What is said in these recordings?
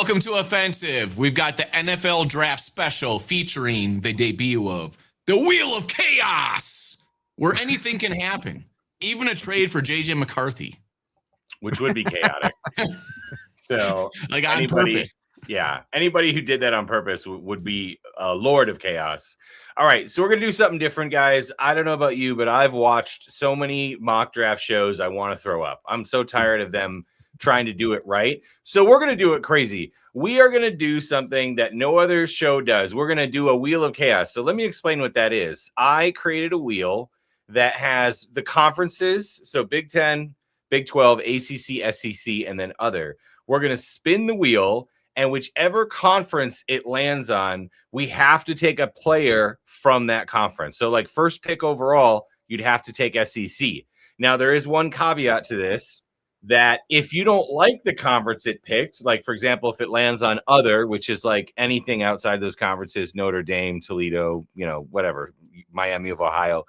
Welcome to Offensive. We've got the NFL Draft Special featuring the debut of the Wheel of Chaos, where anything can happen, even a trade for J.J. McCarthy. Which would be chaotic. So, like on purpose. Yeah, anybody who did that on purpose would be a lord of chaos. All right, so we're going to do something different, guys. I don't know about you, but I've watched so many mock draft shows I want to throw up. I'm so tired of them trying to do it right. So we're going to do it crazy. We are going to do something that no other show does. We're going to do a Wheel of Chaos. So let me explain what that is. I created a wheel that has the conferences, so Big 10, Big 12, ACC, SEC, and then other. We're going to spin the wheel, and whichever conference it lands on, we have to take a player from that conference. So like first pick overall, you'd have to take SEC. Now, there is one caveat to this, that if you don't like the conference it picked, like, for example, if it lands on other, which is like anything outside those conferences, Notre Dame, Toledo, whatever, Miami of Ohio,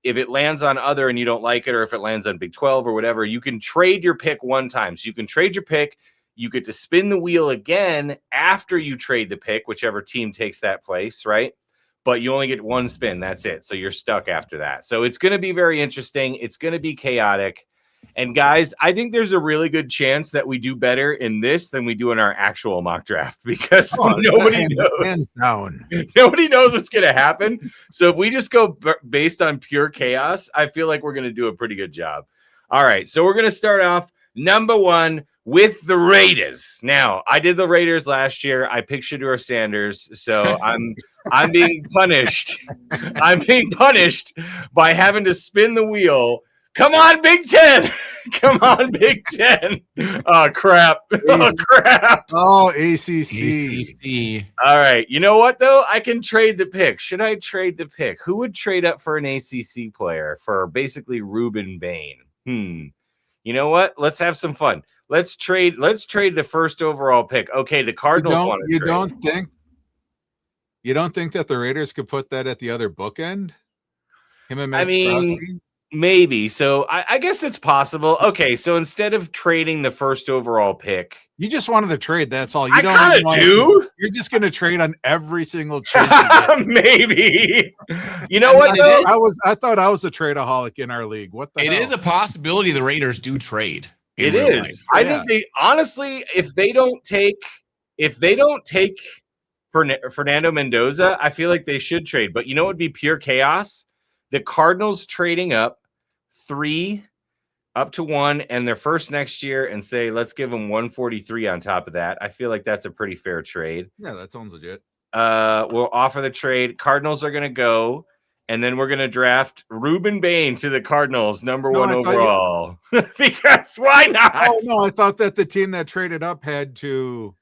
if it lands on other and you don't like it, or if it lands on Big 12 or whatever, you can trade your pick one time. So you can trade your pick. You get to spin the wheel again after you trade the pick, whichever team takes that place, right? But you only get one spin. That's it. So you're stuck after that. So it's going to be very interesting. It's going to be chaotic. And guys, I think there's a really good chance that we do better in this than we do in our actual mock draft, because nobody knows. Nobody knows what's going to happen. So if we just go based on pure chaos, I feel like we're going to do a pretty good job. All right. So we're going to start off number one with the Raiders. Now, I did the Raiders last year. I picked Shedeur Sanders. So I'm being punished. I'm being punished by having to spin the wheel. Come on, Big Ten. Come on, Big Ten. Oh, crap. Oh, crap. Oh, ACC. All right. You know what, though? I can trade the pick. Should I trade the pick? Who would trade up for an ACC player for basically Ruben Bain? You know what? Let's have some fun. Let's trade the first overall pick. Okay, the Cardinals want to trade. You don't think that the Raiders could put that at the other bookend? Him and Max Crosby? Maybe. So I guess it's possible. Okay, so instead of trading the first overall pick, you just wanted to trade. That's all. You don't do. You're just going to trade on every single trade. Maybe. You know what? I thought I was a tradeaholic in our league. What the hell? It is a possibility the Raiders do trade. It is. I think they honestly, if they don't take Fernando Mendoza, I feel like they should trade. But you know what would be pure chaos? The Cardinals trading up 3 up to 1 and their first next year, and say, let's give them 143 on top of that. I feel like that's a pretty fair trade. Yeah, that sounds legit. We'll offer the trade. Cardinals are going to go, and then we're going to draft Ruben Bain to the Cardinals, number 1 overall. Because why not? Oh, no, I thought that the team that traded up had to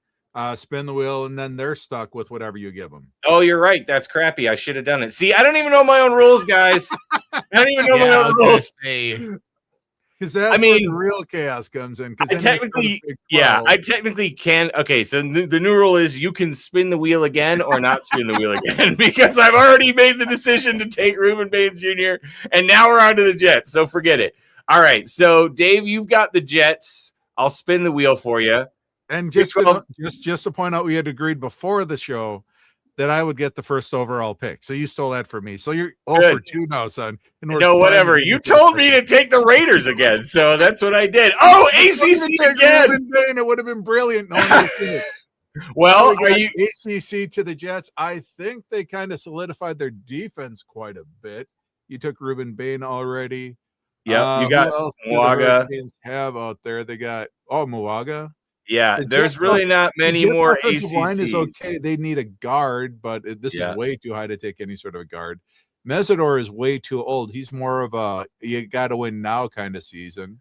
spin the wheel, and then they're stuck with whatever you give them. Oh, you're right. That's crappy. I should have done it. See, I don't even know my own rules, guys. I don't even know my own rules. Because that's where the real chaos comes in. I technically can. Okay, so the new rule is you can spin the wheel again or not spin the wheel again, because I've already made the decision to take Ruben Baines Jr., and now we're on to the Jets, so forget it. All right, so Dave, you've got the Jets. I'll spin the wheel for you. And just to point out, we had agreed before the show that I would get the first overall pick. So you stole that from me. So you're 0 for 2 now, son. No, whatever. You told me to take the Raiders again, so that's what I did. Oh, ACC again. It would have been brilliant. No, well, are you ACC to the Jets? I think they kind of solidified their defense quite a bit. You took Ruben Bain already. Yeah, you got Muaga. Have out there? They got Muaga. Yeah, there's really not many more ACCs. Line is okay. They need a guard, but this is way too high to take any sort of a guard. Mesidor is way too old. He's more of a you got to win now kind of season.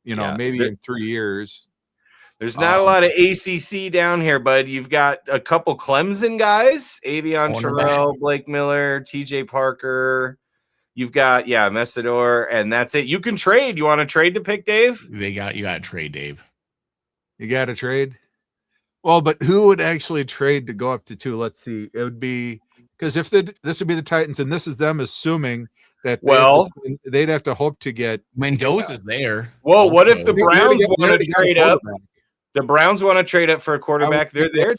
Maybe in 3 years. There's not a lot of ACC down here, bud. You've got a couple Clemson guys, Avion Terrell, Blake Miller, TJ Parker. You've got, Mesidor, and that's it. You can trade. You want to trade the pick, Dave? You got to trade, Dave. You got to trade? Well, but who would actually trade to go up to 2? Let's see. It would be because if this would be the Titans, and this is them assuming that they'd have to hope to get Mendoza's there. Well, what if the Browns want to trade up? The Browns want to trade up for a quarterback. They're there.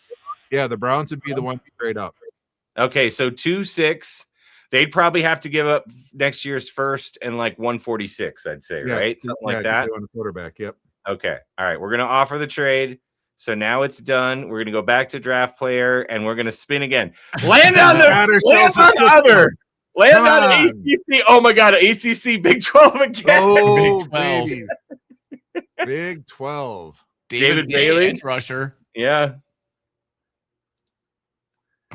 Yeah, the Browns would be the one to trade up. Okay, so 2-6. They'd probably have to give up next year's first and like 146, I'd say, right? Something like that. On a quarterback. Yep. Okay. All right. We're going to offer the trade. So now it's done. We're going to go back to draft player and we're going to spin again. Land on the other. Land on ACC. Oh my God. ACC Big 12 again. Oh, Big 12. baby. Big 12. David Bailey. Edge rusher. Yeah.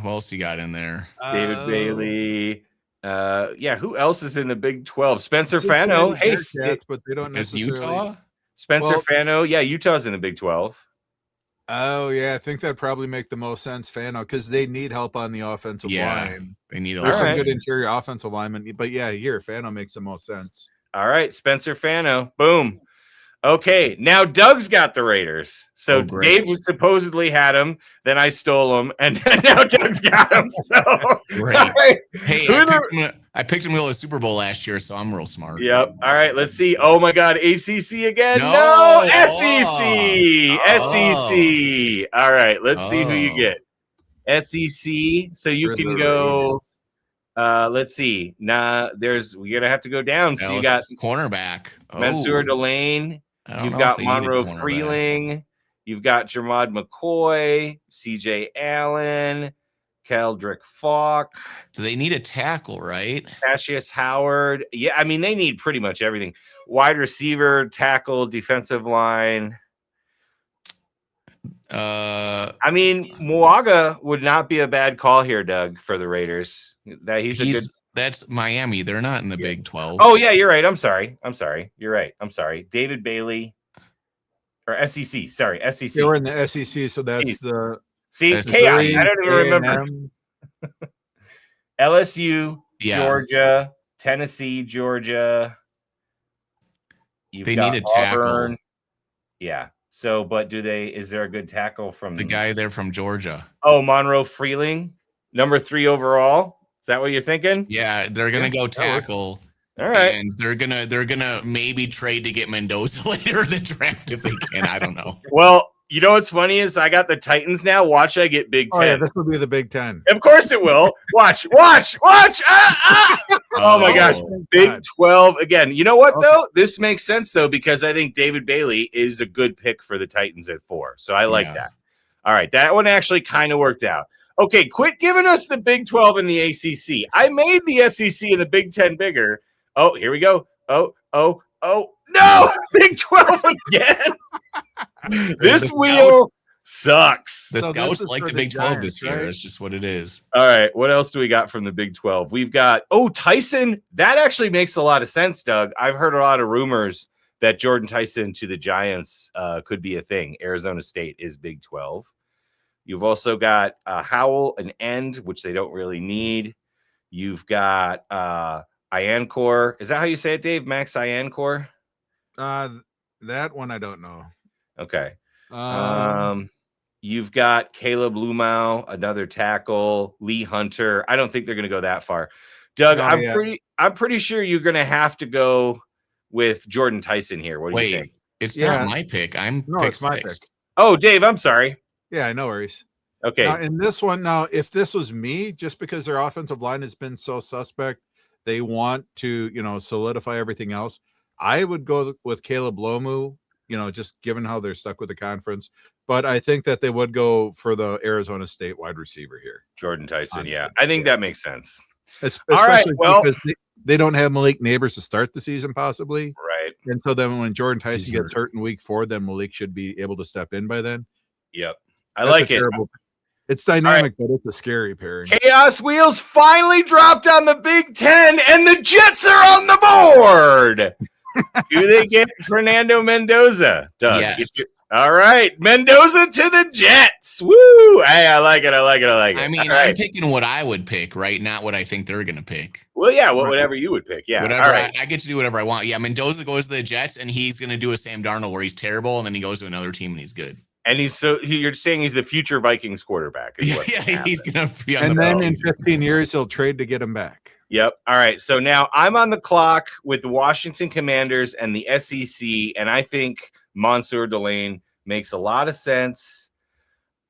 Who else you got in there? David Bailey. Yeah. Who else is in the Big 12? Spencer Fano. Hey, but they don't Is necessarily. Utah? Spencer Fano. Yeah. Utah's in the Big 12. Oh, yeah. I think that'd probably make the most sense, Fano, because they need help on the offensive line. They need There's some good interior offensive linemen. But yeah, here, Fano makes the most sense. All right. Spencer Fano. Boom. Okay, now Doug's got the Raiders. So Dave supposedly had him, then I stole him, and now Doug's got him. So great. Right. Hey, I picked him to the Super Bowl last year, so I'm real smart. Yep. All right, let's see. Oh my God, ACC again? No, SEC. SEC. All right, let's see who you get. SEC. So you can go. Let's see. We're gonna have to go down. So you got cornerback. Mansour Delane. You've got Monroe Freeling. You've got Jermod McCoy, CJ Allen, Keldrick Falk. So they need a tackle, right? Cassius Howard. Yeah, I mean, they need pretty much everything. Wide receiver, tackle, defensive line. I mean, Muaga would not be a bad call here, Doug, for the Raiders. That's Miami. They're not in the Big 12. Oh, yeah, you're right. I'm sorry. You're right. I'm sorry. David Bailey or SEC. Sorry, SEC. They were in the SEC, so that's chaos. I don't even remember. LSU, Georgia, Tennessee, Georgia. They need a tackle. Yeah. So, but is there a good tackle from the guy there from Georgia? Oh, Monroe Freeling, number 3 overall. Is that what you're thinking? Yeah, they're gonna go tackle. All right, and they're gonna maybe trade to get Mendoza later in the draft if they can. I don't know. Well, you know what's funny is I got the Titans now. Watch, I get Big 10. Oh, yeah, this will be the Big 10. Of course it will. Watch. Oh my gosh, Big 12 again. You know what though? This makes sense though because I think David Bailey is a good pick for the Titans at 4. So I like that. All right, that one actually kind of worked out. Okay, quit giving us the Big 12 and the ACC. I made the SEC and the Big 10 bigger. Oh, here we go. Oh, no! Big 12 again. This wheel sucks. The Scouts like the Big 12 this year. It's just what it is. All right, what else do we got from the Big 12? We've got, Tyson. That actually makes a lot of sense, Doug. I've heard a lot of rumors that Jordan Tyson to the Giants could be a thing. Arizona State is Big 12. You've also got Howell, an end, which they don't really need. You've got Iancor. Is that how you say it, Dave? Max Iancor? That one I don't know. Okay. You've got Caleb Lumau, another tackle. Lee Hunter. I don't think they're going to go that far. Doug, I'm pretty sure you're going to have to go with Jordan Tyson here. What do you think? It's not my pick. It's my pick. Oh, Dave, I'm sorry. Yeah, no worries. Okay. Now, in this one, if this was me, just because their offensive line has been so suspect, they want to, solidify everything else. I would go with Caleb Lomu, just given how they're stuck with the conference. But I think that they would go for the Arizona State wide receiver here. Jordan Tyson, yeah. I think that makes sense. Especially because they don't have Malik Neighbors to start the season, possibly. Right. And so then when Jordan Tyson gets hurt in week 4, then Malik should be able to step in by then. Yep. I like it. It's dynamic, but it's a scary pairing. Chaos Wheels finally dropped on the Big 10, and the Jets are on the board. Do they get Fernando Mendoza, Doug? Yes. All right, Mendoza to the Jets. Woo! Hey, I like it. I mean, I'm picking what I would pick, right? Not what I think they're going to pick. Well, yeah, whatever you would pick. Yeah, whatever. I get to do whatever I want. Yeah, Mendoza goes to the Jets, and he's going to do a Sam Darnold where he's terrible, and then he goes to another team and he's good. And you're saying he's the future Vikings quarterback. Yeah, he's going to be on and then in 15 years, he'll trade to get him back. Yep. All right. So now I'm on the clock with the Washington Commanders and the SEC, and I think Mansour Delane Makes a lot of sense.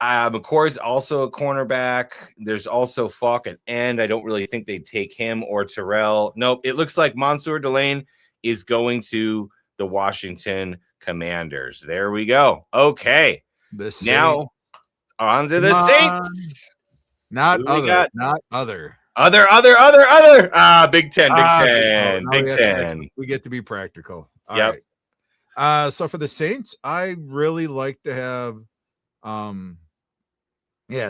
McCoy's also a cornerback. There's also Falk at end. I don't really think they'd take him or Terrell. Nope. It looks like Mansour Delane is going to the Washington Commanders. There we go. Okay. Now on to the Saints. Not other. Not other. Other. Big Ten. Big Ten. We get to be practical. All right. So for the Saints, I really like to have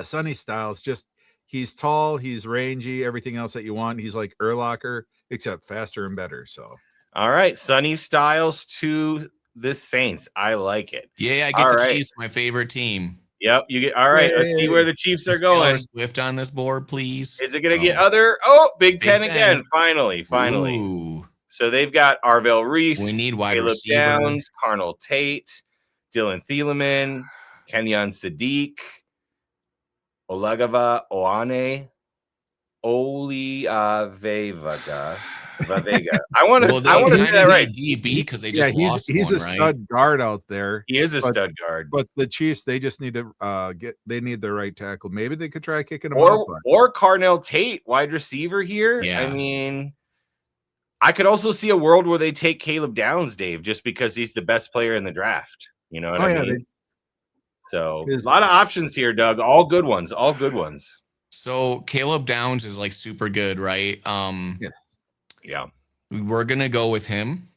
Sonny Styles. Just he's tall, he's rangy, everything else that you want. He's like Urlacher, except faster and better. So all right, Sonny Styles to the Saints. I like it. Yeah, I get the Chiefs, my favorite team. Yep, you get all right. Let's see where the Chiefs are going. Taylor Swift on this board, please. Is it going to get other? Oh, Big Ten again. Finally. Ooh. So they've got Arvell Reese. We need wide Caleb receiver. Downs, Carnell Tate, Dylan Thieleman, Kenyon Sadiq, Olagava Oane, Oli Vavega. I want to say that right. DB because they just lost he's one, a stud guard out there. He is a stud guard. But the Chiefs, they just need to they need the right tackle. Maybe they could try kicking him or Carnell Tate, wide receiver here. Yeah. I mean, I could also see a world where they take Caleb Downs, Dave, just because he's the best player in the draft. You know what I mean? So a lot of options here, Doug. All good ones. So Caleb Downs is like super good, right? Yeah. We're gonna go with him.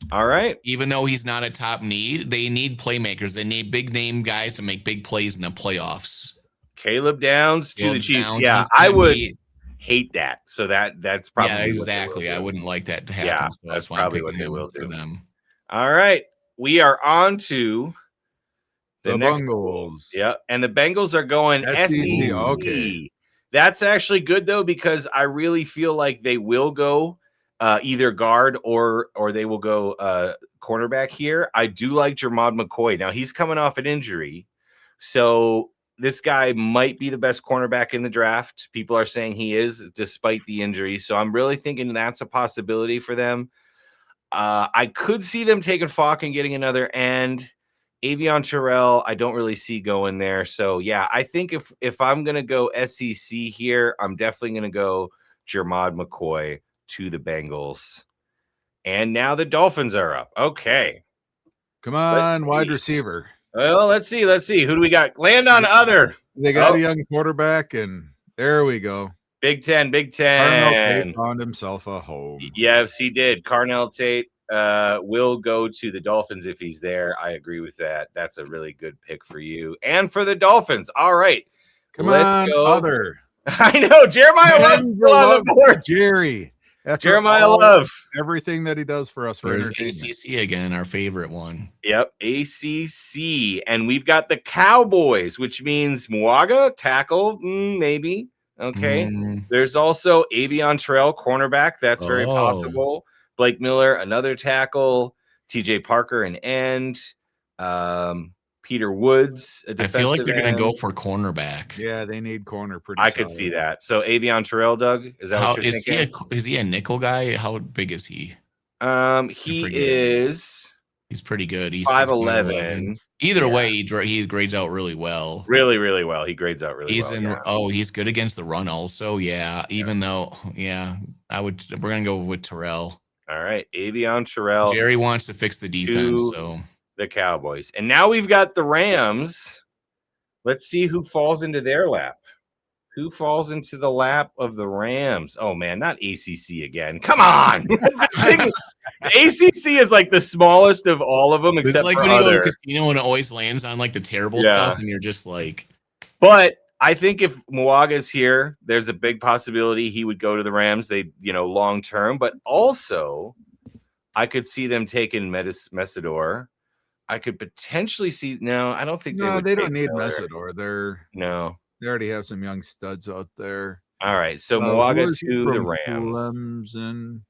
All right. Even though he's not a top need, they need playmakers. They need big name guys to make big plays in the playoffs. Caleb Downs to the Chiefs. Yeah, I would hate that. So that's probably exactly. I wouldn't like that to happen. Yeah, so that's why probably I'm what they will do for them. All right. We are on to the next Bengals. Yeah, and the Bengals are going SEC. Okay. That's actually good though, because I really feel like they will go either guard or they will go cornerback here. I do like Jermod McCoy. Now he's coming off an injury, so this guy might be the best cornerback in the draft. People are saying he is, despite the injury. So I'm really thinking that's a possibility for them. I could see them taking Falk and getting another end. Avion Terrell, I don't really see going there. So yeah, I think if I'm gonna go SEC here, I'm definitely gonna go Jermod McCoy to the Bengals. And now the Dolphins are up. Okay. Come on, wide receiver. Well, let's see. Who do we got? Land on other. They got a young quarterback, and there we go. Big Ten. Carnell Tate found himself a home. Yes, he did. Carnell Tate will go to the Dolphins if he's there. I agree with that. That's a really good pick for you and for the Dolphins. All right. Let's go. Other. I know. Jeremiah Love's still on the board. Jerry. Jeremiah Love. Everything that he does for us for entertainment. ACC again, our favorite one. Yep, ACC. And we've got the Cowboys, which means Muaga, tackle, maybe. Okay. There's also Avion Terrell, cornerback. That's very possible. Blake Miller, another tackle. TJ Parker, an end. Peter Woods, a defensive I feel like they're going end. to go for cornerback. Yeah, they need corner pretty I could see that. So Avion Terrell, Doug, is that what you're thinking? Is he a nickel guy? How big is he? He's pretty good. He's 5'11". Either way, he grades out really well. Really, really well. He grades out really well. He's good against the run also. Yeah. Even though, we're going to go with Terrell. All right. Avion Terrell. Jerry wants to fix the defense. So the Cowboys. And now we've got the Rams. Let's see who falls into their lap. Who falls into the lap of the Rams? Oh, man, not ACC again. Come on. The ACC is like the smallest of all of them, except it's like for when you go to other. a casino and it always lands on like the terrible stuff, and you're just like. But I think if Muaga's here, there's a big possibility he would go to the Rams. They, long term. But also, I could see them taking Messidor. I could potentially see. No, I don't think they don't need Messidor. They already have some young studs out there. All right, so Muaga to the Rams. Clemson.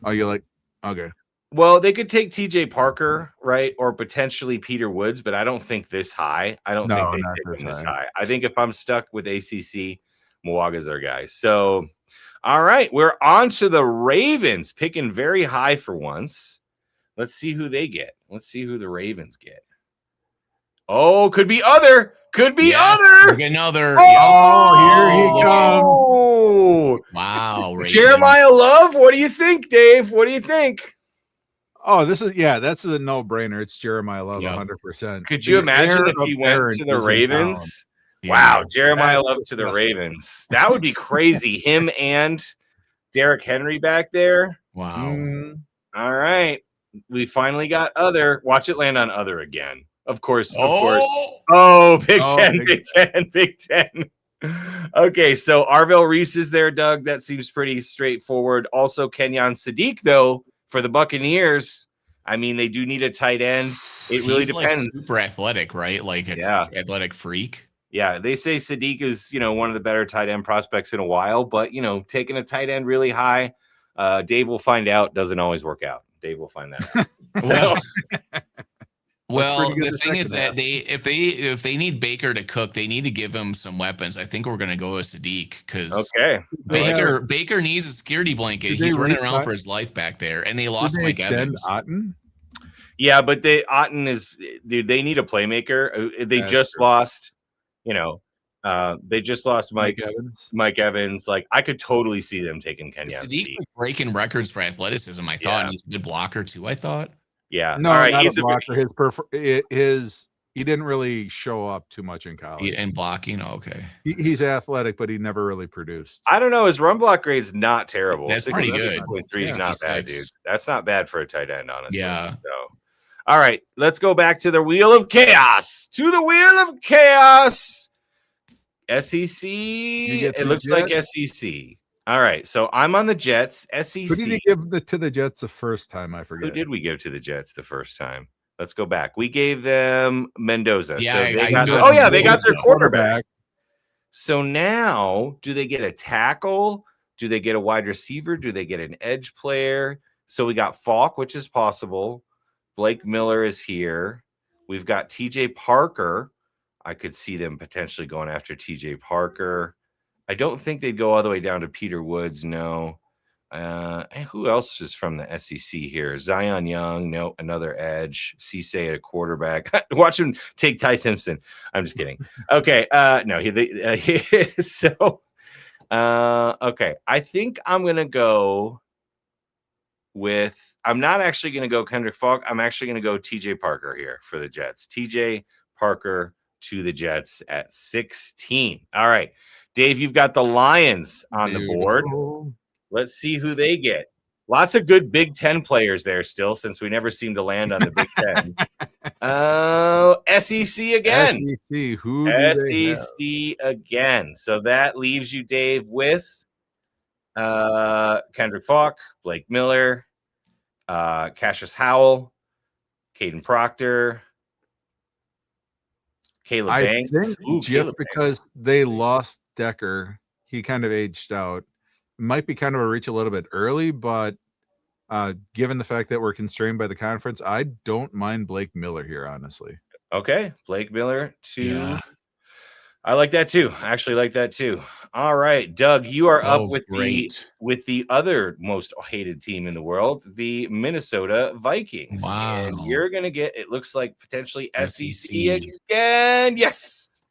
Oh, you like? Okay. Well, they could take TJ Parker, right, or potentially Peter Woods, but I don't think this high. I don't think they take him this high. I think if I'm stuck with ACC, Muaga's our guy. So, all right, we're on to the Ravens, picking very high for once. Let's see who they get. Let's see who the Ravens get. Oh, could be other. Could be Yes, other. we're getting other. Oh, here he comes. Oh, Wow. Ravens. Jeremiah Love. What do you think, Dave? What do you think? Oh, that's a no-brainer. It's Jeremiah Love, Yep. 100%. Could you imagine if he went to the Ravens? Wow, Jeremiah Love to the Ravens. That would be crazy. Him and Derrick Henry back there. Wow. All right. We finally got other. Watch it land on other again. Of course. Oh, Big Ten. Big Ten. Okay, so Arvell Reese is there, Doug. That seems pretty straightforward. Also, Kenyon Sadiq, though, for the Buccaneers. I mean, they do need a tight end. It really depends. Like super athletic, right? Like athletic freak. Yeah, they say Sadiq is, one of the better tight end prospects in a while, but, taking a tight end really high, Dave will find out, doesn't always work out. Dave will find that out. Well, the thing is that if they need Baker to cook, they need to give him some weapons. I think we're going to go with Sadiq because Baker needs a security blanket. He's running around for his life back there, and they lost Mike Evans. Otten? Yeah, but Otten is, dude. They need a playmaker. They just lost. They just lost Mike Evans. Like, I could totally see them taking Kenyon. Sadiq's breaking records for athleticism. I thought he's a good blocker too. I thought. Yeah. No, not a blocker. He didn't really show up too much in college. And blocking, okay. He's athletic, but he never really produced. I don't know. His run block grade's not terrible. That's pretty good. 6.3 is not bad, dude. That's not bad for a tight end, honestly. Yeah. So, all right, let's go back to the Wheel of Chaos. To the Wheel of Chaos. SEC. It looks like SEC. All right, so I'm on the Jets. SEC. Who did he give to the Jets the first time? I forget. Who did we give to the Jets the first time? Let's go back. We gave them Mendoza. Yeah, so they got their quarterback. So now, do they get a tackle? Do they get a wide receiver? Do they get an edge player? So we got Falk, which is possible. Blake Miller is here. We've got TJ Parker. I could see them potentially going after TJ Parker. I don't think they'd go all the way down to Peter Woods. No. And who else is from the SEC here? Zion Young. No, another edge. Cisse at a quarterback. Watch him take Ty Simpson. I'm just kidding. Okay. No, okay. I think I'm going to go with, I'm not actually going to go Kendrick Falk. I'm actually going to go TJ Parker here for the Jets. TJ Parker to the Jets at 16. All right. Dave, you've got the Lions on the board. Let's see who they get. Lots of good Big Ten players there still, since we never seem to land on the Big Ten. SEC again. SEC again. So that leaves you, Dave, with Kendrick Falk, Blake Miller, Cassius Howell, Caden Proctor, Caleb Banks. Just because they lost Decker, he kind of aged out. Might be kind of a reach a little bit early, but given the fact that we're constrained by the conference, I don't mind Blake Miller here, honestly. Okay, Blake Miller too. Yeah. I like that too. I actually like that too. All right, Doug, you are up with the other most hated team in the world, the Minnesota Vikings. Wow. And you're gonna get, it looks like, potentially SEC again. Yes,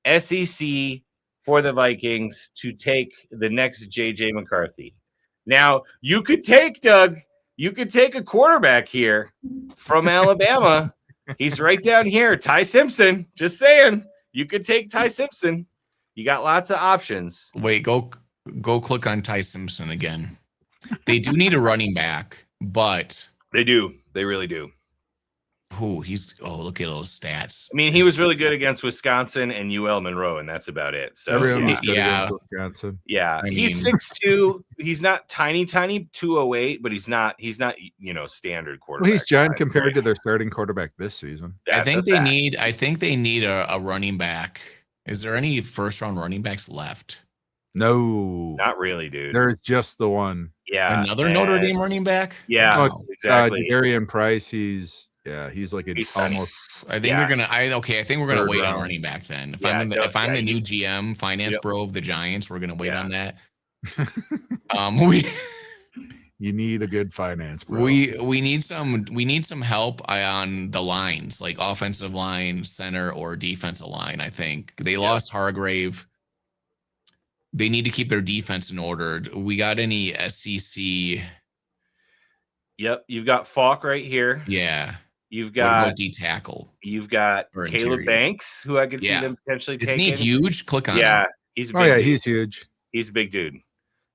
SEC for the Vikings to take the next JJ McCarthy. Now, you could take, Doug, a quarterback here from Alabama. He's right down here. Ty Simpson. Just saying. You could take Ty Simpson. You got lots of options. Wait, go click on Ty Simpson again. They do need a running back, but they do. They really do. Look at those stats. I mean, he was really good against Wisconsin and UL Monroe, and that's about it. So Wisconsin. Yeah. He's 6'2". He's not tiny, 208, but he's not, standard quarterback. Well, he's giant compared to their starting quarterback this season. I think they need a running back. Is there any first round running backs left? No. Not really, dude. There's just the one. Yeah. Another Notre Dame running back? Yeah. Exactly. Darian Price, he's like almost. I think they're gonna. I think we're gonna wait on running back then. If I'm the new GM, finance bro of the Giants, we're gonna wait on that. You need a good finance, bro. We need some help on the lines, like offensive line, center, or defensive line. I think they lost Hargrave. They need to keep their defense in order. We got any SEC? Yep, you've got Falk right here. Yeah. You've got D tackle. You've got Caleb Banks, who I could see them potentially taking. Isn't he huge? Click on him. Yeah, he's a big dude. He's huge. He's a big dude.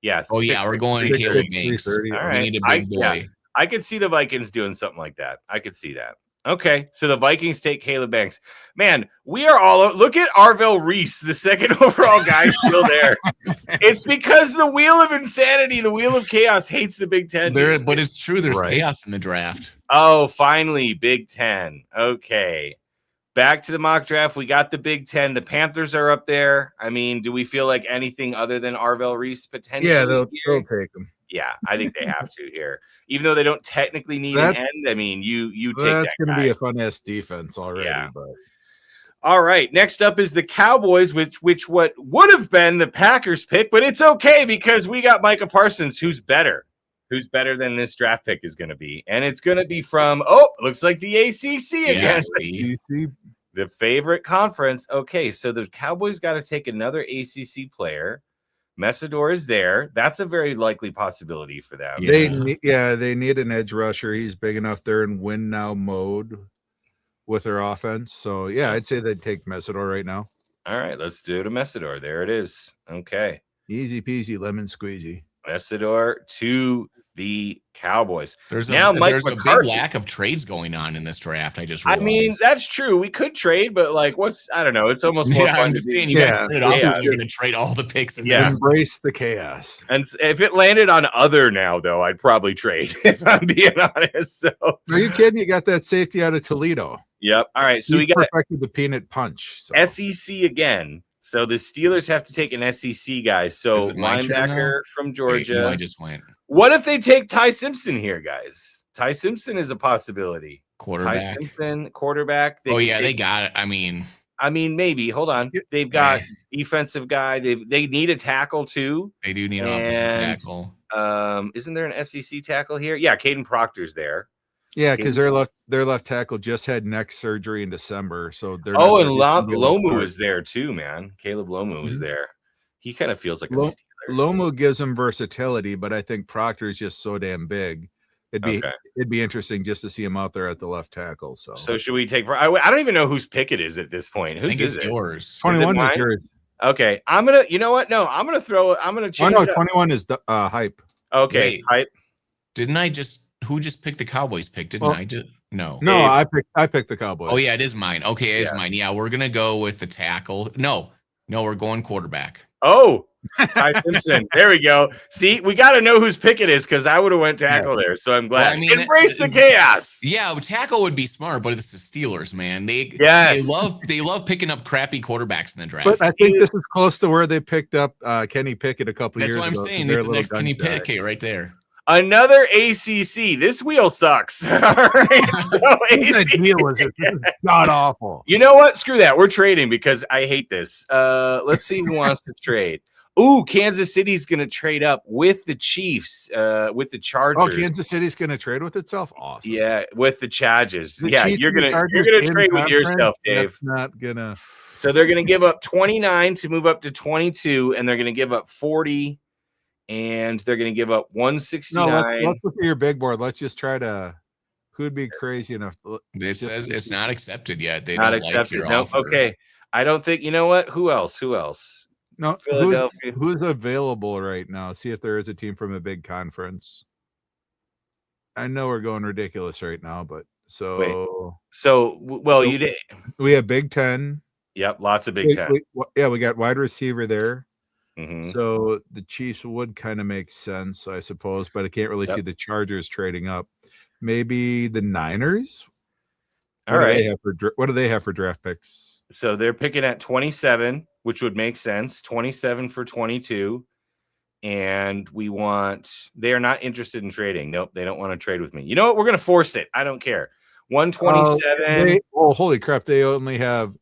Yeah. Oh yeah, we're going to Caleb Banks. All right. We need a big boy. Yeah, I could see the Vikings doing something like that. I could see that. Okay, so the Vikings take Caleb Banks. Man, we are all look at Arvell Reese, the second overall guy still there. It's because the wheel of insanity, the wheel of chaos hates the Big Ten. But it's true. There's chaos in the draft. Oh, finally, Big Ten. Okay. Back to the mock draft. We got the Big Ten. The Panthers are up there. I mean, do we feel like anything other than Arvell Reese potentially? Yeah, they'll take them. Yeah, I think they have to here. Even though they don't technically need an end. I mean, you take that. That's going to be a fun-ass defense already. Yeah. But all right, next up is the Cowboys, which what would have been the Packers pick, but it's okay because we got Micah Parsons, who's better than this draft pick is going to be. And it's going to be from, looks like the ACC again. The favorite conference. Okay, so the Cowboys got to take another ACC player. Messidor is there. That's a very likely possibility for them. They need an edge rusher. He's big enough. They're in win now mode with their offense. So yeah, I'd say they'd take Messidor right now. All right, let's do it to Messidor. There it is. Okay. Easy peasy lemon squeezy. Messidor to the Cowboys. There's a big lack of trades going on in this draft. I just realized. I mean, that's true. We could trade, but like, I don't know. It's almost more fun to be. You guys trade you're going to trade all the picks. And embrace the chaos. And if it landed on other now, though, I'd probably trade if I'm being honest. So, are you kidding? You got that safety out of Toledo. Yep. All right. So we got perfected the peanut punch. So. SEC again. So the Steelers have to take an SEC guy. So linebacker from Georgia. No, I just went. What if they take Ty Simpson here, guys? Ty Simpson is a possibility. Quarterback. Ty Simpson, quarterback. They got it. I mean, maybe. Hold on. They've got defensive guy. They need a tackle too. They do need an offensive tackle. Isn't there an SEC tackle here? Yeah, Caden Proctor's there. Yeah, because their left tackle just had neck surgery in December, so they're. Oh, and Lomu is there too, man. Caleb Lomu is there. He kind of feels like a Steeler. Lomu gives him versatility, but I think Proctor is just so damn big. It'd be interesting just to see him out there at the left tackle. So should we take? I don't even know whose pick it is at this point. Whose is it? Yours? 21 is yours. Okay, I'm gonna. You know what? No, I'm gonna change. Oh no, 21 is hype. Okay, hype. Didn't I just? Who just picked the Cowboys pick? I just no. No, I picked the Cowboys. Oh yeah, it is mine. Okay, it is mine. Yeah, we're gonna go with the tackle. No, we're going quarterback. Oh, Ty Simpson. There we go. See, we got to know whose pick it is because I would have went tackle there. So I'm glad. Well, embrace the chaos. Yeah, tackle would be smart, but it's the Steelers, man. They love picking up crappy quarterbacks in the draft. But I think this is close to where they picked up Kenny Pickett a couple years ago. That's what I'm saying. This is the next Kenny Pickett right there. Another ACC. This wheel sucks. All right. So ACC. God awful. You know what? Screw that. We're trading because I hate this. Let's see who wants to trade. Ooh, Kansas City's going to trade up with the Chiefs, with the Chargers. Oh, Kansas City's going to trade with itself? Awesome. Yeah, with the Chargers. You're going to trade with yourself, Dave. That's not going to. So they're going to give up 29 to move up to 22, and they're going to give up 40. And they're going to give up 169. No, let's look at your big board. Let's just try to. Who'd be crazy enough? This says it's not accepted yet. They not don't accepted. Like your no. offer. Okay. I don't think. You know what? Who else? No. Who's available right now? See if there is a team from a big conference. I know we're going ridiculous right now, but you did. We have Big Ten. Yep, lots of Big Ten. We got wide receiver there. Mm-hmm. So the Chiefs would kind of make sense, I suppose, but I can't really see the Chargers trading up. Maybe the Niners. All right. What do they have for draft picks? So they're picking at 27, which would make sense. 27 for 22. And they are not interested in trading. Nope, they don't want to trade with me. You know what? We're going to force it. I don't care. 127. Holy crap. They only have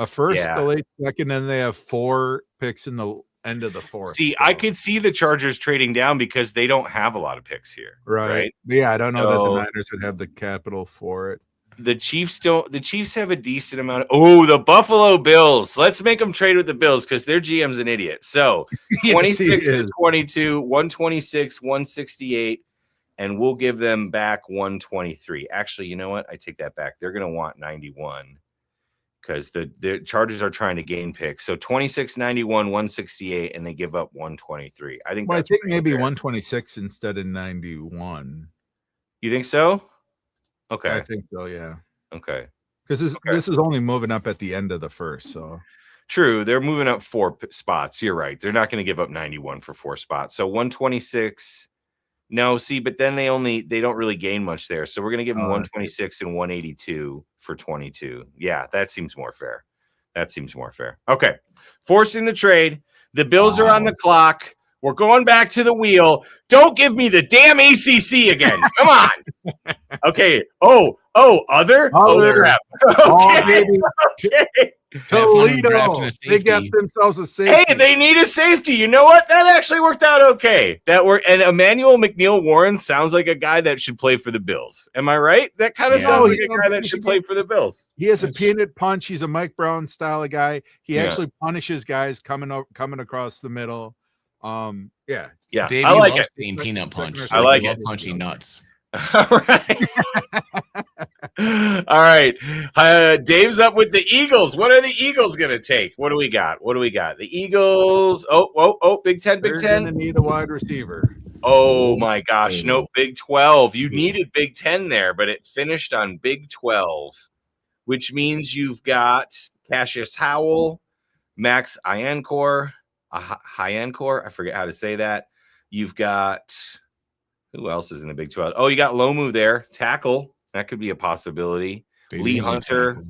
first, the late second, and they have 4 picks in the end of the fourth. See, I could see the Chargers trading down because they don't have a lot of picks here. Right? Yeah, I don't know that the Niners would have the capital for it. The Chiefs don't. The Chiefs have a decent amount of. The Buffalo Bills. Let's make them trade with the Bills because their GM's an idiot. So 26 to 22, 126, 168, and we'll give them back 123. Actually, you know what? I take that back. They're going to want 91 because the Chargers are trying to gain picks. So 26, 91, 168, and they give up 123. I think. Well, I think maybe 126 instead of 91. You think so? Okay. I think so, yeah. Okay. Because this is only moving up at the end of the first, so. True. They're moving up 4 spots. You're right. They're not going to give up 91 for 4 spots. So 126. No, see, but then they don't really gain much there. So we're going to give them 126 and 182 for 22. Yeah, that seems more fair. Okay. Forcing the trade. The Bills are on the clock. We're going back to the wheel. Don't give me the damn ACC again. Come on. Okay. Other. Crap. Okay. Toledo. They got themselves a safety. Hey, they need a safety. You know what? That actually worked out okay. And Emmanuel McNeil-Warren sounds like a guy that should play for the Bills. Am I right? That kind of sounds like a guy that should play for the Bills. He has a peanut punch. He's a Mike Brown style of guy. He actually punishes guys coming across the middle. Yeah. Dave, I like it. Peanut punch. I like it. Punching nuts. All right. All right. Dave's up with the Eagles. What are the Eagles going to take? What do we got? The Eagles. Big Ten. They're going to need a wide receiver. Oh my gosh. No, Big 12. You needed Big 10 there, but it finished on Big 12, which means you've got Cassius Howell, Max Iancor. I forget how to say that. You've got who else is in the Big 12? Oh, you got Lomu there, tackle. That could be a possibility. Lee Hunter.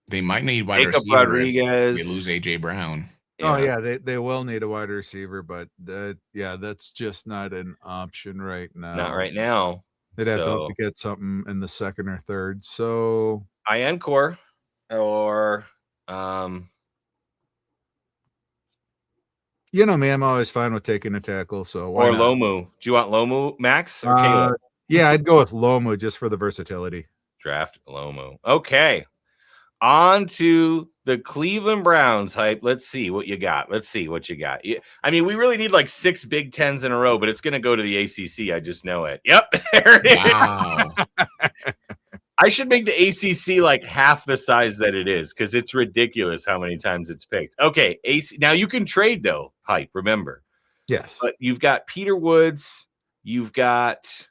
They might need wide Jacob receiver. Rodriguez. They lose AJ Brown. Yeah. Oh yeah, they will need a wide receiver, but that's just not an option right now. Not right now. They'd have to get something in the second or third. So Iancor or you know me, I'm always fine with taking a tackle. So why not? Lomu. Do you want Lomu, Max? Or Caleb? Yeah, I'd go with Lomu just for the versatility. Draft Lomu. Okay. On to the Cleveland Browns hype. Let's see what you got. I mean, we really need like 6 Big Tens in a row, but it's going to go to the ACC. I just know it. Yep. There it is. I should make the ACC like half the size that it is because it's ridiculous how many times it's picked. Okay, now you can trade though, hype, remember. Yes. But you've got Peter Woods, you've got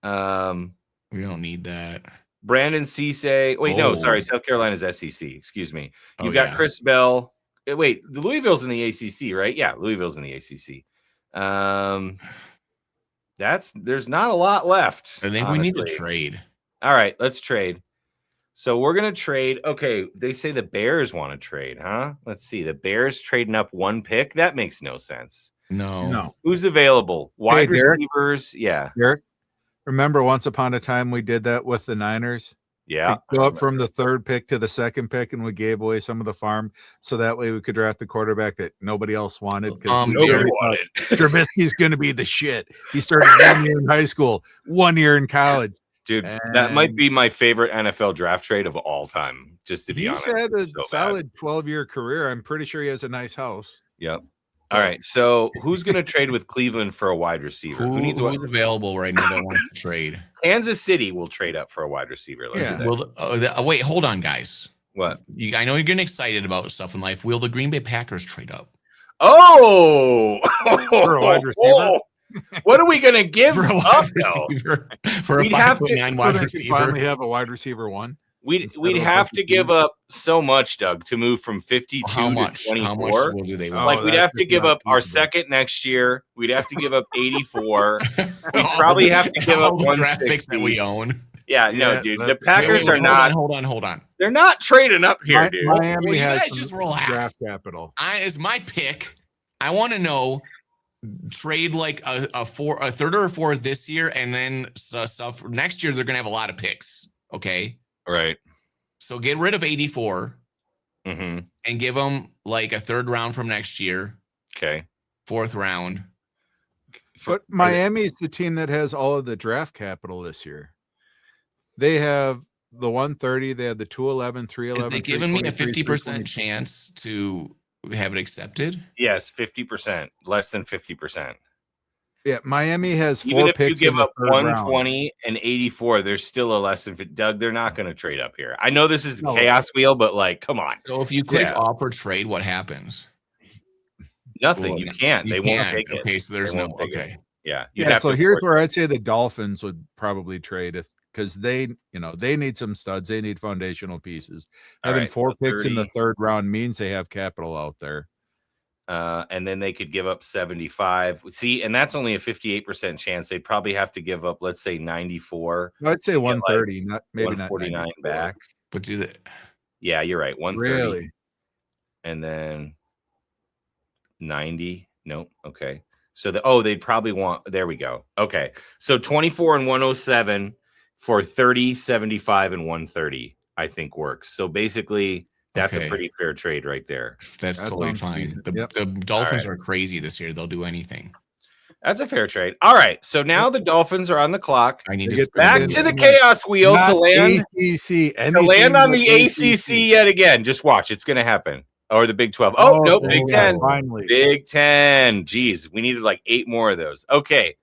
we don't need that. Brandon Cisse. Wait, no, sorry, South Carolina's SEC. Excuse me. You've got Chris Bell. Wait, the Louisville's in the ACC, right? Yeah, Louisville's in the ACC. There's not a lot left. I think honestly. We need to trade. All right, let's trade. So we're going to trade. Okay, they say the Bears want to trade, huh? Let's see. The Bears trading up 1 pick? That makes no sense. No. Who's available? Wide receivers? Yeah. Derek, remember once upon a time we did that with the Niners? Yeah. We go up from the 3rd pick to the 2nd pick, and we gave away some of the farm so that way we could draft the quarterback that nobody else wanted. Nobody wanted. Trubisky's going to be the shit. He started 1 year in high school, 1 year in college. Dude, that might be my favorite NFL draft trade of all time, just to be honest. He's had a solid 12-year career. I'm pretty sure he has a nice house. Yep. All right, so who's going to trade with Cleveland for a wide receiver? Who's available right now that wants to trade? Kansas City will trade up for a wide receiver. Let's say. Wait, hold on, guys. What? I know you're getting excited about stuff in life. Will the Green Bay Packers trade up? Oh! For a wide receiver? What are we going to give for a wide receiver? For a 5'9" wide receiver? Finally have a wide receiver 1. We'd have to give up so much, Doug, to move from 52 to 24. How much do they want? Like we'd have to give up our second next year. We'd have to give up 84. We'd probably have to give up 160 picks that we own. Yeah, no, dude. The Packers are not. Hold on. They're not trading up here, dude. Miami has just relax. Draft capital. As my pick, I want to know. Trade like a 3rd or a 4th this year, and then stuff next year. They're gonna have a lot of picks. Okay, right. So get rid of 84. and give him like a 3rd round from next year. Okay. 4th round. But Miami's the team that has all of the draft capital this year. They have the 130, they have the 211, 311. They giving me a 50% chance to have it accepted? Yes, 50%, less than 50%. Yeah, Miami has 4 Even if picks. You give in the up 120 and 84. There's still a less than 50. Doug, they're not going to trade up here. I know this is chaos wheel, but like, come on. So if you click offer trade, what happens? Nothing. You can't. They won't take it. Okay, so there's no. Okay. Yeah. So here's where I'd say the Dolphins would probably trade because they need some studs. They need foundational pieces. Having 4 picks in the 3rd round means they have capital out there. And then they could give up 75. See, and that's only a 58% chance. They'd probably have to give up, let's say, 94. I'd say 130, like maybe 149 back. But do that. Yeah, you're right. 130. Really? And then 90. Nope. Okay. So they'd probably want. There we go. Okay. So 24 and 107 for 30, 75, and 130, I think works. So basically, that's a pretty fair trade right there. That's totally fine. The Dolphins are crazy this year. They'll do anything. That's a fair trade. All right. So now the Dolphins are on the clock. I need to get back to the chaos wheel to land. To land on the ACC yet again. Just watch. It's going to happen. Or the Big 12. Oh, no, Big 10. Finally. Big 10. Jeez, we needed like 8 more of those. Okay.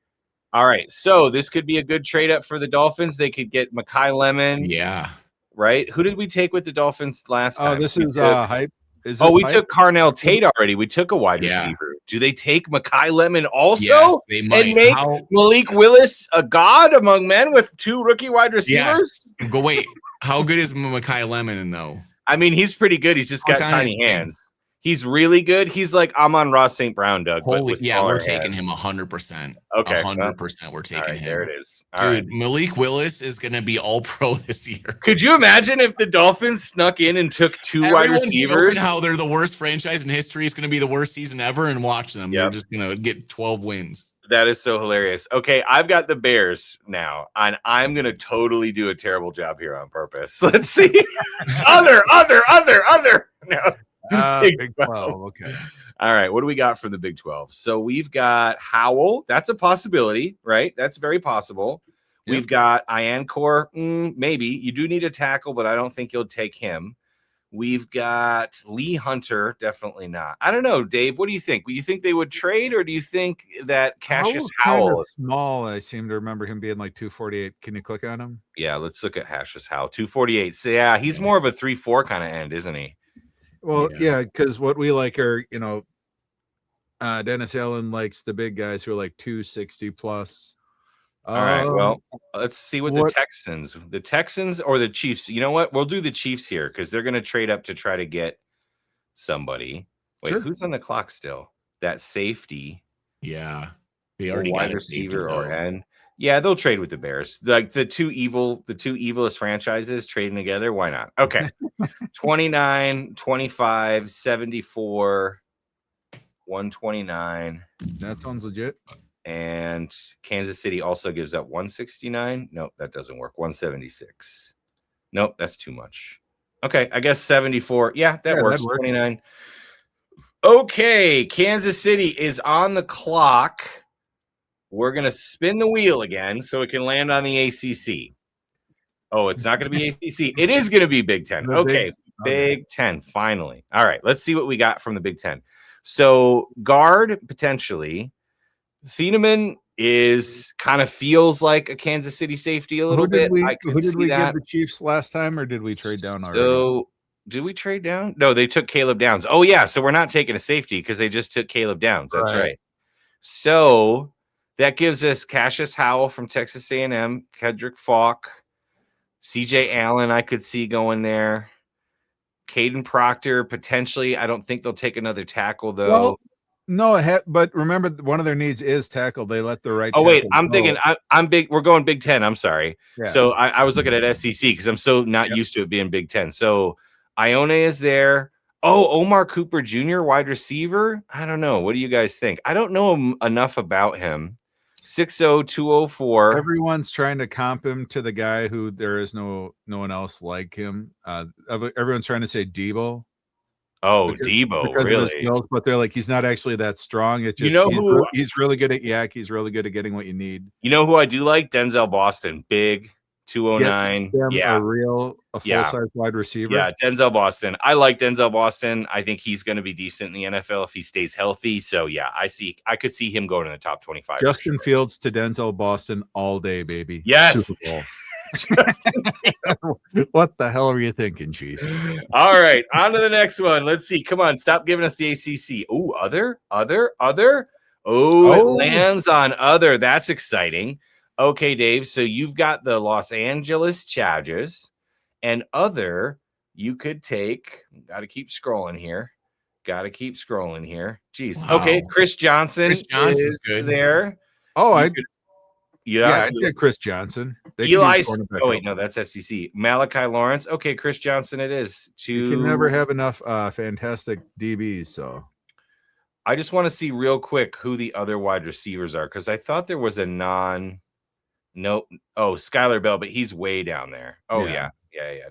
All right. So this could be a good trade up for the Dolphins. They could get Makai Lemon. Yeah. Right? Who did we take with the Dolphins last time? Oh, this is hype. We took Carnell Tate already. We took a wide receiver. Do they take Makai Lemon also? Yes, they might. And make Malik Willis a god among men with 2 rookie wide receivers? Yes. Go wait. How good is Makai Lemon though? I mean, he's pretty good. He's just got tiny hands. He's really good. He's like Amon-Ra St. Brown, Doug. We're taking him 100%. Okay. 100% we're taking him. There it is. Dude, Malik Willis is going to be all pro this year. Could you imagine if the Dolphins snuck in and took 2 wide receivers? How they're the worst franchise in history. It's going to be the worst season ever, and watch them. They're just going to get 12 wins. That is so hilarious. Okay, I've got the Bears now, and I'm going to totally do a terrible job here on purpose. Let's see. Other. No. Big 12. Okay. All right. What do we got from the Big 12? So we've got Howell. That's a possibility, right? That's very possible. Yep. We've got Iancor. Maybe. You do need a tackle, but I don't think you'll take him. We've got Lee Hunter. Definitely not. I don't know, Dave. What do you think? Do you think they would trade, or do you think that Cassius Howell? Kind of small. I seem to remember him being like 248. Can you click on him? Yeah, let's look at Cassius Howell. 248. So yeah, he's more of a 3-4 kind of end, isn't he? Well, yeah, because what we like are, Dennis Allen likes the big guys who are like 260 plus. All right. Well, let's see what the Texans or the Chiefs. You know what? We'll do the Chiefs here because they're going to trade up to try to get somebody. Wait, who's on the clock still? That safety. Yeah. They already got a receiver or end. Yeah, they'll trade with the Bears. Like the two evilest franchises trading together. Why not? Okay. 29, 25, 74, 129. That sounds legit. And Kansas City also gives up 169. Nope, that doesn't work. 176. Nope, that's too much. Okay, I guess 74. Yeah, that works. 29. Okay, Kansas City is on the clock. We're going to spin the wheel again so it can land on the ACC. Oh, it's not going to be ACC. It is going to be Big 10. Okay, Big 10, finally. All right, let's see what we got from the Big 10. So, guard, potentially. Thieneman is kind of feels like a Kansas City safety a little bit. Who did we give the Chiefs last time, or did we trade down already? So, did we trade down? No, they took Caleb Downs. Oh, yeah, so we're not taking a safety because they just took Caleb Downs. That's right. So, that gives us Cassius Howell from Texas A&M, Kedrick Falk, CJ Allen I could see going there, Caden Proctor, potentially. I don't think they'll take another tackle, though. Well, no, but remember, one of their needs is tackle. They let the right. Oh, wait, I'm thinking I'm big. We're going Big 10. I'm sorry. Yeah. So I was looking at SEC because I'm so not used to it being Big 10. So Ione is there. Oh, Omar Cooper Jr., wide receiver. I don't know. What do you guys think? I don't know enough about him. 6'0", 204. Everyone's trying to comp him to the guy who there is no one else like him. Everyone's trying to say Debo. Oh, Debo, really? Skills, but they're like, he's not actually that strong. It just he's really good at yak. He's really good at getting what you need. You know who I do like? Denzel Boston, big 209. A full-size wide receiver. Yeah, Denzel Boston. I like Denzel Boston. I think he's going to be decent in the NFL if he stays healthy. So yeah, I could see him going in the top 25. Justin Fields to Denzel Boston all day, baby. Yes. Super Bowl. What the hell are you thinking, Chief? All right, on to the next one. Let's see. Come on, stop giving us the ACC. Oh, other. Oh, it lands on other. That's exciting. Okay, Dave. So you've got the Los Angeles Chargers and other. You could take. Got to keep scrolling here. Jeez. Wow. Okay, Chris Johnson is good. There. Oh, Yeah, I'd get Chris Johnson. Eli. Oh wait, no, that's SEC. Malachi Lawrence. Okay, Chris Johnson. It is. You can never have enough fantastic DBs. So I just want to see real quick who the other wide receivers are because I thought there was a Nope. Oh, Skylar Bell, but he's way down there. Oh yeah.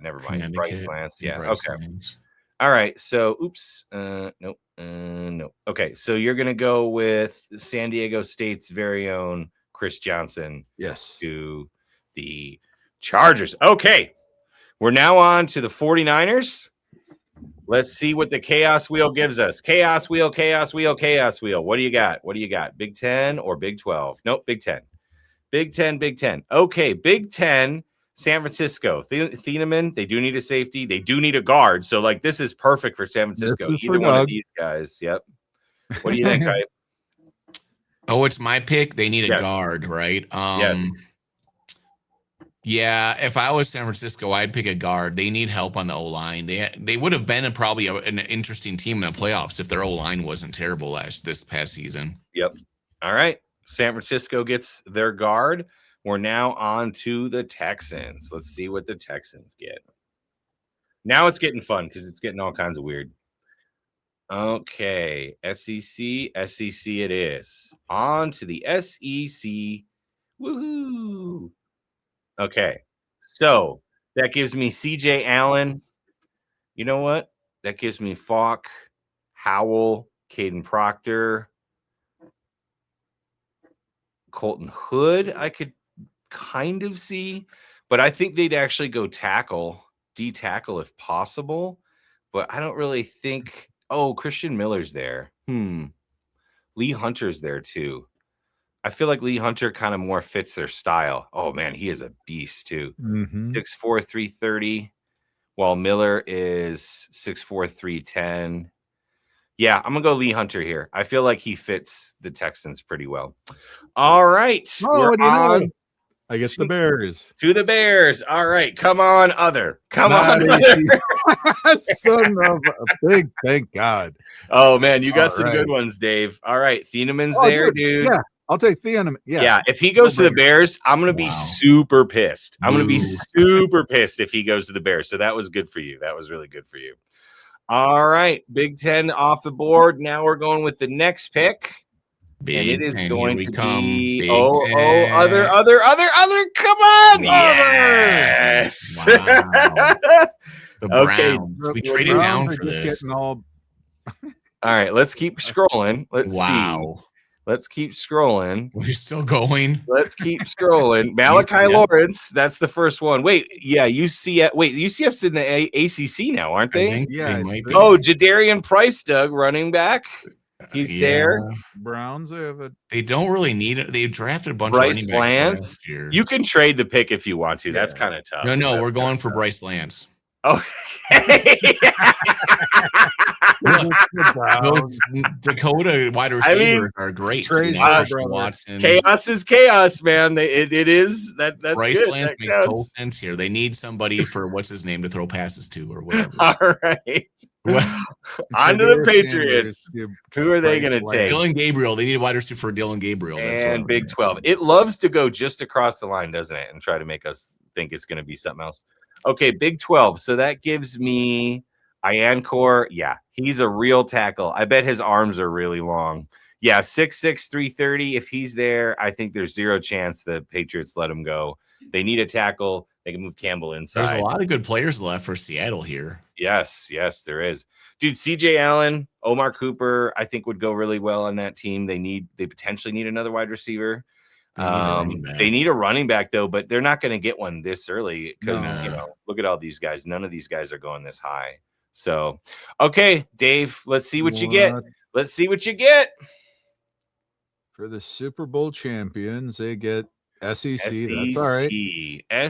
Never mind. Bryce Lance. Yeah. Okay. Lance. All right. So, oops. Nope. No. Okay. So you're gonna go with San Diego State's very own Chris Johnson. Yes. To the Chargers. Okay. We're now on to the 49ers. Let's see what the Chaos Wheel gives us. Chaos Wheel. What do you got? Big 10 or Big 12? Nope, Big 10. Big 10. Okay, Big 10, San Francisco. Thieneman, they do need a safety. They do need a guard. So, like, this is perfect for San Francisco. Either one of these guys. Yep. What do you think, Hype? Oh, it's my pick. They need a guard, right? Yes. Yeah, if I was San Francisco, I'd pick a guard. They need help on the O-line. They would have been probably an interesting team in the playoffs if their O-line wasn't terrible this past season. Yep. All right. San Francisco gets their guard. We're now on to the Texans. Let's see what the Texans get. Now it's getting fun because it's getting all kinds of weird. Okay. SEC it is. On to the SEC. Woohoo. Okay. So that gives me CJ Allen. You know what? That gives me Falk, Howell, Caden Proctor, Colton Hood. I could kind of see, but I think they'd actually go D-tackle if possible. But I don't really think. Oh, Christian Miller's there. Lee Hunter's there too. I feel like Lee Hunter kind of more fits their style. Oh man, he is a beast too. 6'4", 330, while Miller is 6'4", 310. Yeah, I'm gonna go Lee Hunter here. I feel like he fits the Texans pretty well. All right, I guess the Bears. To the Bears. All right, come on, other. Come on, other. Son of a big, thank God. Oh man, you got some good ones, Dave. All right, Thieneman's there, dude. Yeah. I'll take Thieneman. Yeah. If he goes to the Bears, I'm going to be super pissed. I'm going to be super pissed if he goes to the Bears. So that was good for you. That was really good for you. All right. Big 10 off the board. Now we're going with the next pick. And it is going to be other. Come on. Yes. Wow. The Browns. We traded down for this. All right. Let's keep scrolling. Let's see. Let's keep scrolling. We're still going. Let's keep scrolling. Malachi Lawrence. That's the first one. Wait, yeah, UCF. Wait, UCF's in the ACC now, aren't they? Yeah. They oh, Jadarian Price, Doug, running back. He's there. Browns have it. They don't really need it. They drafted a bunch Bryce of running backs last year. You can trade the pick if you want to. That's kind of tough. No, we're going for Bryce Lance. Okay. Those Dakota wide receivers are great. Watson. Chaos is chaos, man. It is that's Bryce good. Lance makes total sense here. They need somebody for what's his name to throw passes to or whatever. All right. On to the Patriots. Who are they going to take? Dylan Gabriel. They need a wide receiver for Dylan Gabriel. And Big 12. It loves to go just across the line, doesn't it? And try to make us think it's going to be something else. Okay, Big 12. So that gives me Iancor. Yeah, he's a real tackle. I bet his arms are really long. Yeah, 6'6", 330. If he's there, I think there's zero chance the Patriots let him go. They need a tackle. They can move Campbell inside. There's a lot of good players left for Seattle here. Yes, there is. Dude, CJ Allen, Omar Cooper, I think would go really well on that team. They potentially need another wide receiver. They need a running back though, but they're not going to get one this early because look at all these guys. None of these guys are going this high. So, okay, Dave, let's see what you get. Let's see what you get. For the Super Bowl champions, they get SEC. That's all right.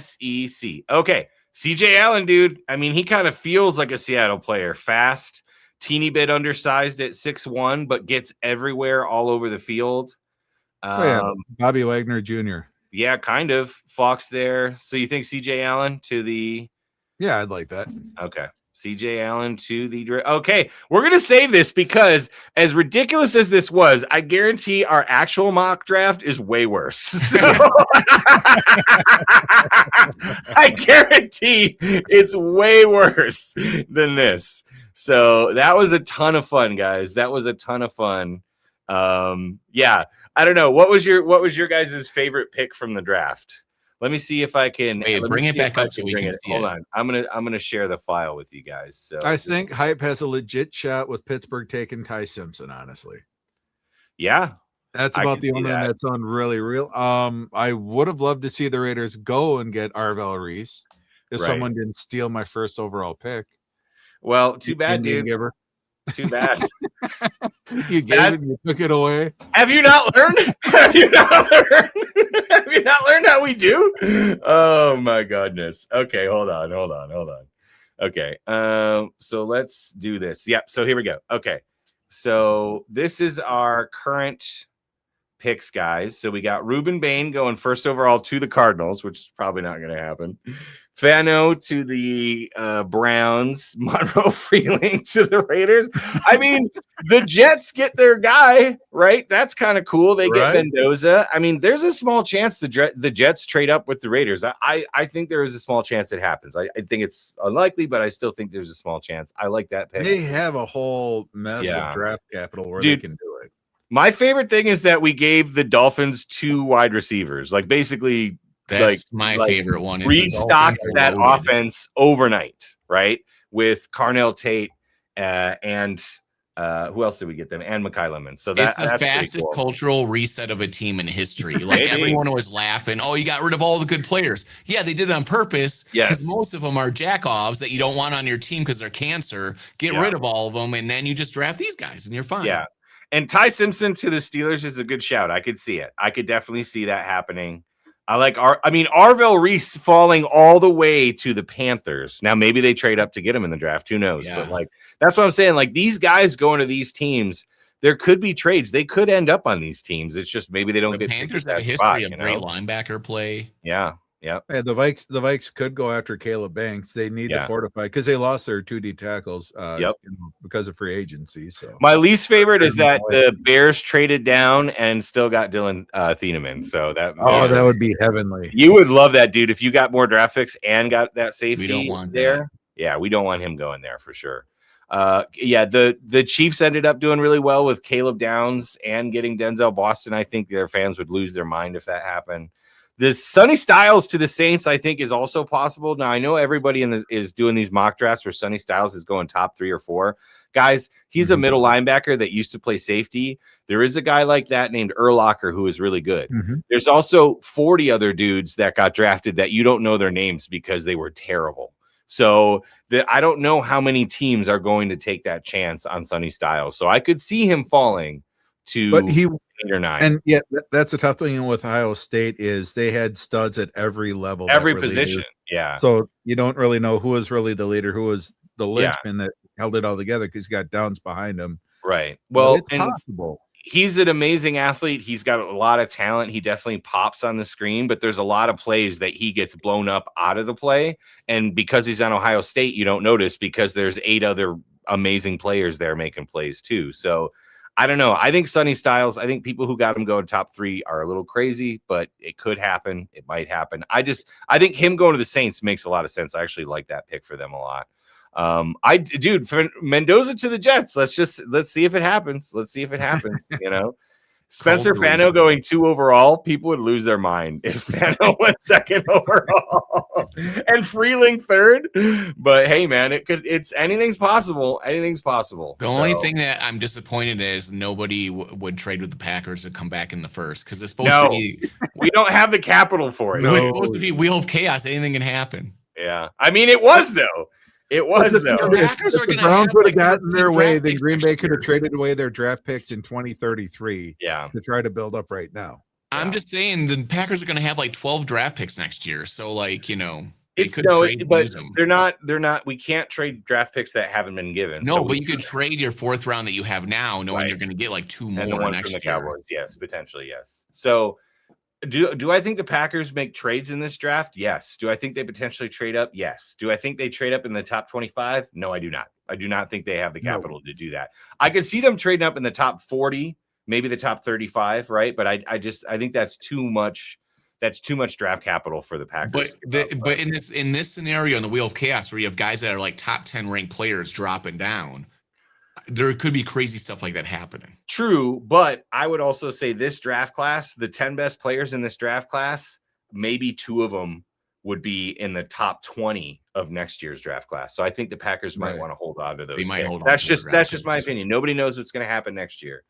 SEC. Okay. CJ Allen, dude. I mean, he kind of feels like a Seattle player. Fast, teeny bit undersized at 6'1", but gets everywhere all over the field. Bobby Wagner Jr. Yeah, kind of. Fox there. So you think CJ Allen to the... Yeah, I'd like that. Okay. CJ Allen to the... Okay, we're going to save this because as ridiculous as this was, I guarantee our actual mock draft is way worse. So I guarantee it's way worse than this. So that was a ton of fun, guys. That was a ton of fun. Yeah, I don't know. What was your guys' favorite pick from the draft? Let me see if I can bring it back up so we can see it. Hold on. I'm gonna share the file with you guys. So I think Hype has a legit shot with Pittsburgh taking Ty Simpson, honestly. Yeah. That's about the only one that's on really real. I would have loved to see the Raiders go and get Arvell Reese if someone didn't steal my first overall pick. Well, too bad, dude. Giver. Too bad. You gave it, you took it away. Have you not learned? Have you not learned how we do? Oh my goodness. Okay, hold on. Okay. So let's do this. Yep. So here we go. Okay. So this is our current picks, guys. So we got Ruben Bain going first overall to the Cardinals, which is probably not going to happen. Fano to the Browns, Monroe Freeling to the Raiders. I mean, the Jets get their guy, right? That's kind of cool. They get Mendoza. I mean, there's a small chance the Jets trade up with the Raiders. I think there is a small chance it happens. I think it's unlikely, but I still think there's a small chance. I like that pick. They have a whole mess of draft capital where they can do it. My favorite thing is that we gave the Dolphins 2 wide receivers. Like basically, that's my favorite one. Restocked that offense overnight, right? With Carnell Tate and who else did we get them? And Mekhi Lemon. So that's the fastest cultural reset of a team in history. Like everyone was laughing. Oh, you got rid of all the good players. Yeah, they did it on purpose. Because most of them are jack-offs that you don't want on your team because they're cancer. Get rid of all of them, and then you just draft these guys, and you're fine. Yeah. And Ty Simpson to the Steelers is a good shout. I could see it. I could definitely see that happening. I like Arvell Reese falling all the way to the Panthers. Now maybe they trade up to get him in the draft. Who knows? Yeah. But like that's what I'm saying. Like these guys going to these teams, there could be trades. They could end up on these teams. It's just maybe they don't get Panthers have a history of great linebacker play. Yeah. Yeah. The Vikes could go after Caleb Banks. They need to fortify because they lost their 2 D tackles because of free agency. So my least favorite is that the Bears traded down and still got Dylan Thieneman. So that would be heavenly. You would love that, dude. If you got more draft picks and got that safety we don't want there. That. Yeah, we don't want him going there for sure. The Chiefs ended up doing really well with Caleb Downs and getting Denzel Boston. I think their fans would lose their mind if that happened. The Sonny Styles to the Saints, I think, is also possible. Now, I know everybody is doing these mock drafts where Sonny Styles is going top 3 or 4. Guys, he's a middle linebacker that used to play safety. There is a guy like that named Urlacher who is really good. There's also 40 other dudes that got drafted that you don't know their names because they were terrible. So I don't know how many teams are going to take that chance on Sonny Styles. So I could see him falling to... But 8 or 9. And that's a tough thing with Ohio State is they had studs at every level, every position. Yeah. So you don't really know who was really the leader, who was the linchpin that held it all together because he got Downs behind him. Right. Well, it's possible. He's an amazing athlete. He's got a lot of talent. He definitely pops on the screen, but there's a lot of plays that he gets blown up out of the play. And because he's on Ohio State, you don't notice because there's 8 other amazing players there making plays too. So I don't know. I think Sonny Styles, I think people who got him going top 3 are a little crazy, but it could happen. It might happen. I think him going to the Saints makes a lot of sense. I actually like that pick for them a lot. For Mendoza to the Jets. Let's see if it happens. Let's see if it happens, you know? Spencer Fano going 2 overall, people would lose their mind if Fano went 2nd overall and Freeling 3rd. But hey, man, it's anything's possible. Anything's possible. The only thing that I'm disappointed is nobody would trade with the Packers to come back in the first, because it's supposed to be. We don't have the capital for it. No. It was supposed to be Wheel of Chaos. Anything can happen. Yeah, I mean, it was though. It was though. If the Browns would have gotten their way, then Green Bay could have traded away their draft picks in 2033. Yeah, to try to build up right now. I'm just saying the Packers are going to have like 12 draft picks next year. So like, but they're not. We can't trade draft picks that haven't been given. No, but you could trade your 4th round that you have now, knowing you're going to get like 2 more and the one next from the year. Cowboys. Yes, potentially yes. So. Do I think the Packers make trades in this draft? Yes. Do I think they potentially trade up? Yes. Do I think they trade up in the top 25? No, I do not. I do not think they have the capital to do that. I could see them trading up in the top 40, maybe the top 35, right? But I think that's too much. That's too much draft capital for the Packers. But in this scenario in the Wheel of Chaos, where you have guys that are like top 10 ranked players dropping down, there could be crazy stuff like that happening. True, but I would also say this draft class, the 10 best players in this draft class, maybe 2 of them would be in the top 20 of next year's draft class. So I think the Packers might want to hold on to those. They might hold on. That's just my opinion. Nobody knows what's going to happen next year.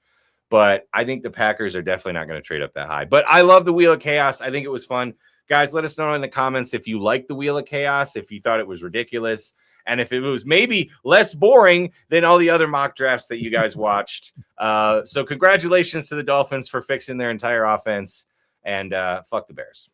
But I think the Packers are definitely not going to trade up that high. But I love the Wheel of Chaos. I think it was fun. Guys, let us know in the comments if you like the Wheel of Chaos, if you thought it was ridiculous, and if it was maybe less boring than all the other mock drafts that you guys watched. So congratulations to the Dolphins for fixing their entire offense, and fuck the Bears.